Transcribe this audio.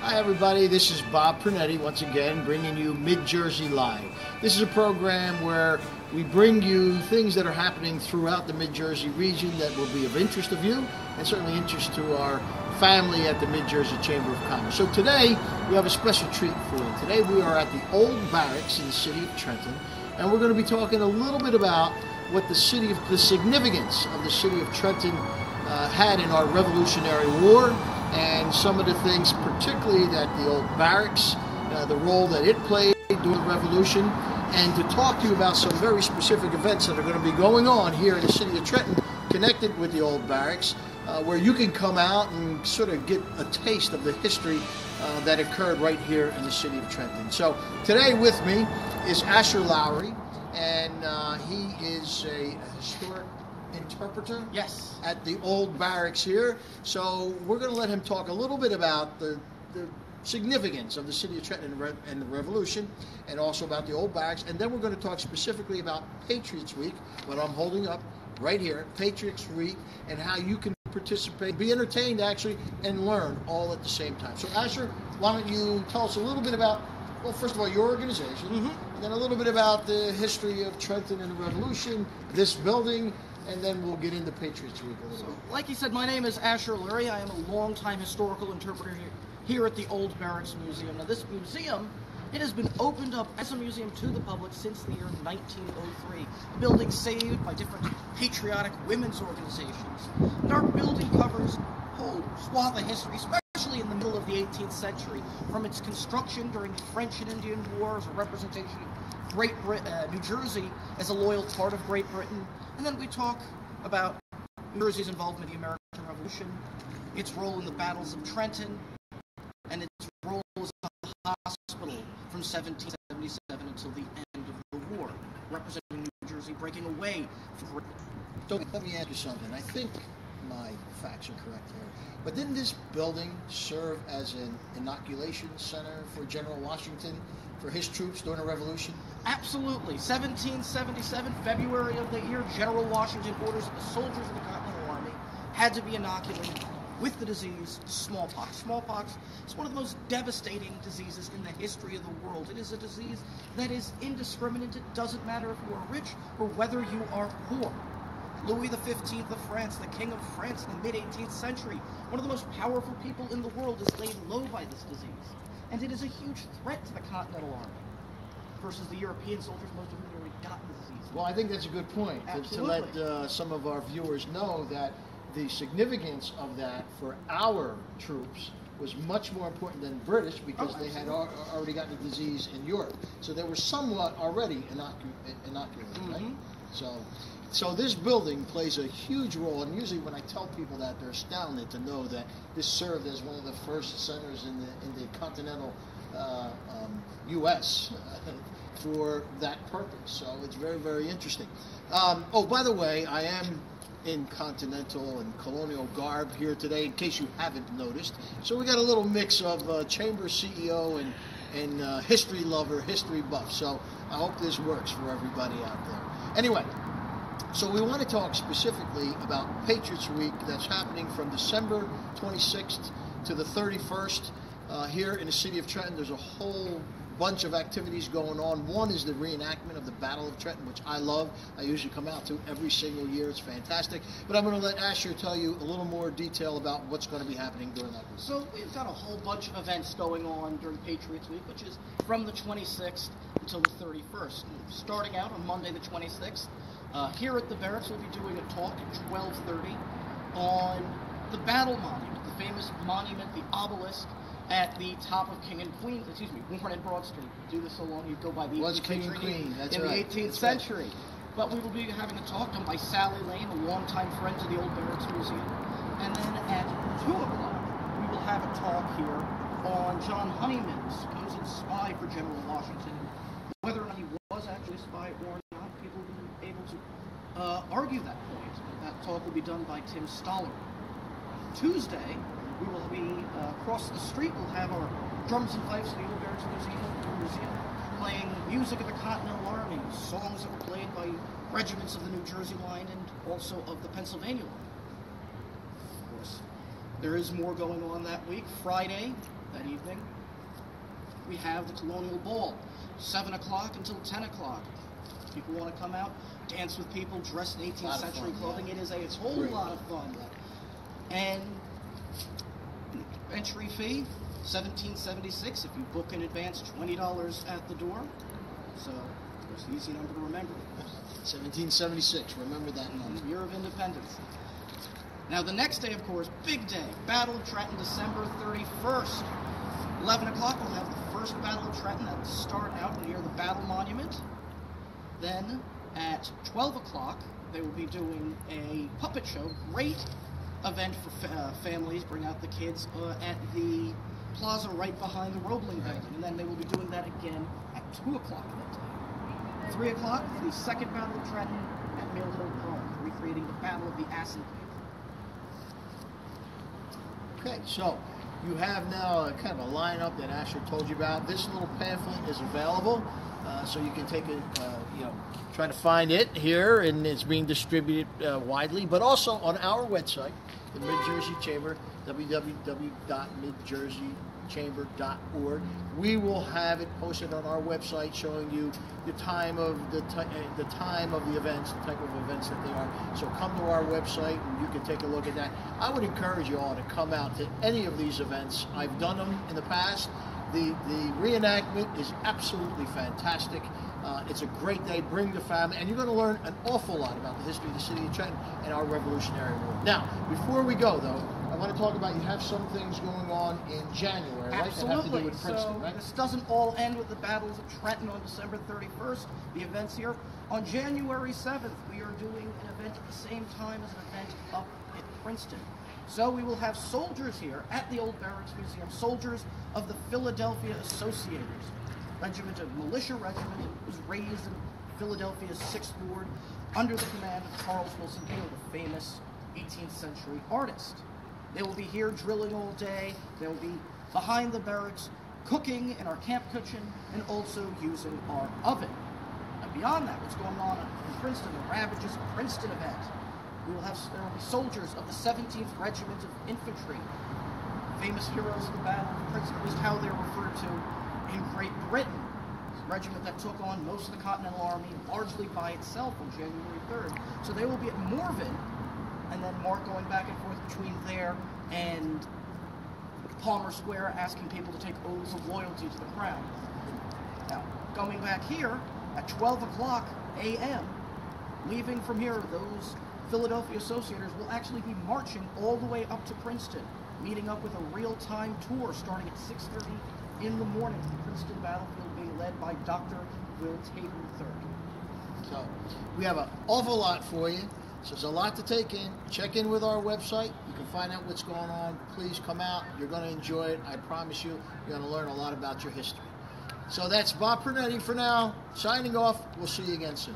Hi everybody, this is Bob Prunetti once again bringing you Mid-Jersey Live. This is a program where we bring you things that are happening throughout the Mid-Jersey region that will be of interest of you and certainly interest to our family at the Mid-Jersey Chamber of Commerce. So today we have a special treat for you. Today we are at the Old Barracks in the city of Trenton, and we're going to be talking a little bit about what the significance of the city of Trenton had in our Revolutionary War, and some of the things particularly that the Old Barracks, the role that it played during the Revolution, and to talk to you about some very specific events that are going to be going on here in the city of Trenton connected with the Old Barracks, where you can come out and sort of get a taste of the history that occurred right here in the city of Trenton. So today with me is Asher Lurie, and he is a historic interpreter, yes, at the Old Barracks here. So we're going to let him talk a little bit about the significance of the city of Trenton and the Revolution, and also about the Old Barracks. And then we're going to talk specifically about Patriots Week, what I'm holding up right here, Patriots Week, and how you can participate, be entertained actually, and learn all at the same time. So Asher, why don't you tell us a little bit about, well, first of all, your organization, and then a little bit about the history of Trenton and the Revolution, this building, and then we'll get into Patriots Week a little bit. Like you said, my name is Asher Lurie. I am a longtime historical interpreter here at the Old Barracks Museum. Now, this museum, it has been opened up as a museum to the public since the year 1903. The building saved by different patriotic women's organizations. And our building covers a whole swath of history, especially in the middle of the 18th century, from its construction during the French and Indian Wars, a representation of New Jersey as a loyal part of Great Britain. And then we talk about New Jersey's involvement in the American Revolution, its role in the battles of Trenton, and its role as a hospital from 1777 until the end of the war, representing New Jersey breaking away from Britain. So let me ask you something. I think my facts are correct here, but didn't this building serve as an inoculation center for General Washington for his troops during the Revolution? Absolutely. 1777, February of the year, General Washington orders that the soldiers of the Continental Army had to be inoculated with the disease smallpox. Smallpox is one of the most devastating diseases in the history of the world. It is a disease that is indiscriminate. It doesn't matter if you are rich or whether you are poor. Louis XV of France, the King of France in the mid-18th century, one of the most powerful people in the world, is laid low by this disease. And it is a huge threat to the Continental Army versus the European soldiers, most of whom had already gotten the disease. Well, I think that's a good point to let some of our viewers know that the significance of that for our troops was much more important than British, because they had already gotten the disease in Europe. So they were somewhat already inoculated, right? So this building plays a huge role, and usually when I tell people that, they're astounded to know that this served as one of the first centers in the continental U.S. for that purpose. So it's very, very interesting. Oh, by the way, I am in continental and colonial garb here today, in case you haven't noticed. So we got a little mix of chamber CEO and history lover, history buff. So I hope this works for everybody out there. Anyway, so we want to talk specifically about Patriots Week that's happening from December 26th to the 31st here in the city of Trenton. There's a whole bunch of activities going on. One is the reenactment of the Battle of Trenton, which I love. I usually come out to every single year. It's fantastic. But I'm going to let Asher tell you a little more detail about what's going to be happening during that week. So we've got a whole bunch of events going on during Patriots Week, which is from the 26th until the 31st. Starting out on Monday the 26th, here at the Barracks, we'll be doing a talk at 12:30 on the Battle Monument, the famous monument, the obelisk, at the top of King and Queen, Warren and Broad Street. Do this so long you go by the 18th King century. And Queen, that's in right. the 18th century. Right. But we will be having a talk done by Sally Lane, a longtime friend to the Old Barracks Museum. And then at 2 o'clock, we will have a talk here on John Honeyman's supposed spy for General Washington. Whether or not he was actually a spy or not, people will be able to argue that point. That talk will be done by Tim Stoller. Tuesday, we will be across the street. We'll have our drums and fifes of the Old Barracks Museum playing music of the Continental Army, songs that were played by regiments of the New Jersey line and also of the Pennsylvania line. Of course, there is more going on that week. Friday, that evening, we have the Colonial Ball, 7 o'clock until 10 o'clock. People want to come out, dance with people dressed in 18th century clothing. Yeah. It is a whole lot of fun. And entry fee, $17.76. If you book in advance, $20 at the door. So it's an easy number to remember. 1776. Remember that number. Year of Independence. Now the next day, of course, big day. Battle of Trenton, December 31st. 11 o'clock, we'll have the first Battle of Trenton. That will start out near the Battle Monument. Then at 12 o'clock, they will be doing a puppet show. Great event for families. Bring out the kids at the plaza right behind the Roebling building. And then they will be doing that again at 2 o'clock that day. 3 o'clock, the second Battle of Trenton at Mill Hill Park, recreating the Battle of the Assunpink. Okay, so you have now a kind of a lineup that Asher told you about. This little pamphlet is available, so you can take it, try to find it here, and it's being distributed widely, but also on our website, the Mid-Jersey Chamber, www.midjerseyychamber.org. We will have it posted on our website showing you the time of the events, the type of events that they are. So come to our website and you can take a look at that. I would encourage you all to come out to any of these events. I've done them in the past. The reenactment is absolutely fantastic. It's a great day. Bring the family, and you're going to learn an awful lot about the history of the city of Trenton and our Revolutionary War. Now, before we go, though, I want to talk about, you have some things going on in January, right? Absolutely. That have to do with Princeton, right? This doesn't all end with the battles of Trenton on December 31st, the events here. On January 7th, we are doing an event at the same time as an event up at Princeton. So we will have soldiers here at the Old Barracks Museum, soldiers of the Philadelphia Associators. Regiment of Militia Regiment was raised in Philadelphia's 6th Ward under the command of Charles Wilson Hale, the famous 18th century artist. They will be here drilling all day. They will be behind the barracks, cooking in our camp kitchen, and also using our oven. And beyond that, what's going on in Princeton, the Ravages of Princeton event. There will be soldiers of the 17th Regiment of Infantry, famous heroes of the Battle of Princeton, at least how they're referred to in Great Britain. It's a regiment that took on most of the Continental Army largely by itself on January 3rd. So they will be at Morven, and then Mark going back and forth between there and Palmer Square, asking people to take oaths of loyalty to the crown. Now, going back here at 12 o'clock a.m., leaving from here, those Philadelphia Associators will actually be marching all the way up to Princeton, meeting up with a real-time tour starting at 6:30 in the morning. The Princeton battlefield being led by Dr. Will Tatum III. So we have an awful lot for you. So there's a lot to take in. Check in with our website. You can find out what's going on. Please come out. You're going to enjoy it. I promise you, you're going to learn a lot about your history. So that's Bob Prunetti for now. Signing off. We'll see you again soon.